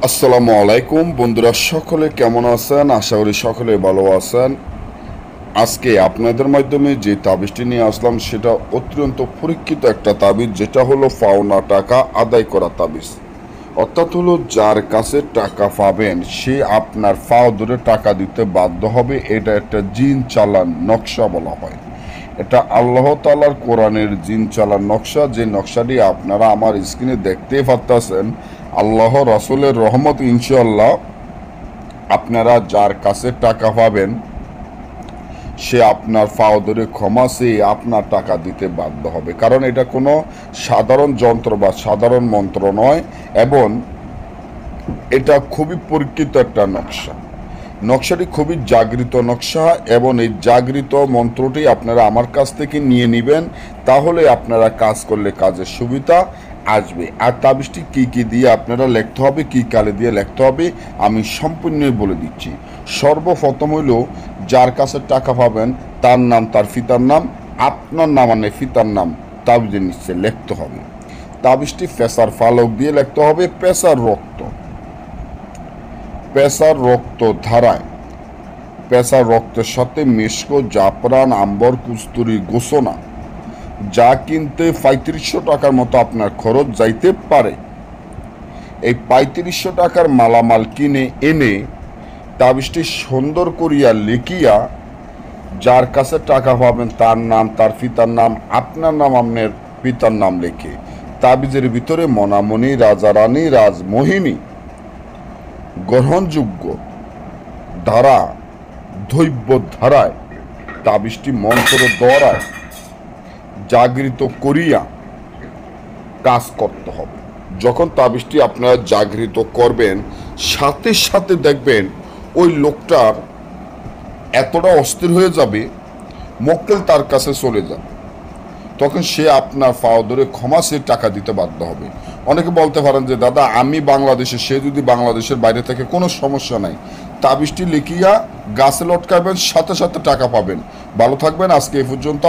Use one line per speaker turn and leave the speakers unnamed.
আসসালামু আলাইকুম বন্ধুরা, সকলে কেমন আছেন? আশা করি সকলে ভালো আছেন। আজকে আপনাদের মাধ্যমে যে তাবিজটি নিয়ে আসলাম সেটা অত্যন্ত পরীক্ষিত একটা তাবিজ, যেটা হলো পাওনা টাকা আদায় করা তাবিজ। অর্থাৎ হলো যার কাছে টাকা পাবেন সে আপনার পাও ধরে টাকা দিতে বাধ্য হবে। এটা একটা জিন চালান নকশা বলা হয়। এটা আল্লাহ তাআলার কোরআনের জিন চালান নকশা, যে নকশাটি আপনারা আমার স্ক্রিনে দেখতেই পাচ্ছেন। আল্লাহ রাসূলের রহমত ইনশাআল্লাহ আপনারা যার কাছে টাকা পাবেন সে আপনার পাও ধরে ক্ষমা চেয়ে আপনার টাকা দিতে বাধ্য হবে। কারণ এটা কোনো সাধারণ যন্ত্র বা সাধারণ মন্ত্র নয়, এবং এটা খুবই পরীক্ষিত একটা নকশা। নকশাটি খুবই জাগৃত নকশা, এবং এই জাগৃত মন্ত্রটি আপনারা আমার কাছ থেকে নিয়ে নেবেন। তাহলে আপনারা কাজ করলে কাজের সুবিধা আসবে। আর তাবিজটি কী কী দিয়ে আপনারা লিখতে হবে, কী কালে দিয়ে লিখতে হবে আমি সম্পূর্ণই বলে দিচ্ছি। সর্বপ্রথম হইল যার কাছে টাকা পাবেন তার নাম, তার পিতার নাম, আপনার নাম মানে পিতার নাম তাবিজের নিচে লিখতে হবে। তাবিজটি পেশার ফালক দিয়ে লিখতে হবে। পেশার রক্ত ধারায়, পেশার রক্তের সাথে মেশকো, জাফরান, আম্বর, কুস্তুরি, গোসনা যা কিনতে ৩৫০০ টাকার মতো আপনার খরচ যাইতে পারে। এই ৩৫০০ টাকার মালামাল কিনে এনে তাবিজটি সুন্দর করিয়া লিখিয়া যার কাছে টাকা পাবেন তার নাম, তার পিতার নাম, আপনার নাম, আপনার পিতার নাম লিখে তাবিজের ভিতরে মনামণি, রাজারানী, রাজমোহিনী, গ্রহণযোগ্য ধারা, দৈব্য ধারায় তাবিজটি মন্ত্র দ্বারায় জাগৃত করিয়া কাজ করতে হবে। যখন তাবিজটি আপনারা জাগৃত করবেন সাথে সাথে দেখবেন ওই লোকটার এতটা অস্থির হয়ে যাবে, মক্কেল তার কাছে চলে যাবে। তখন সে আপনার পাও ধরে ক্ষমা সে টাকা দিতে বাধ্য হবে। অনেকে বলতে পারেন যে দাদা আমি বাংলাদেশে, সে যদি বাংলাদেশের বাইরে থাকে কোনো সমস্যা নাই। তাবিজটি লিখিয়া গাছে লটকাবেন, সাথে সাথে টাকা পাবেন। ভালো থাকবেন, আজকে এই পর্যন্ত।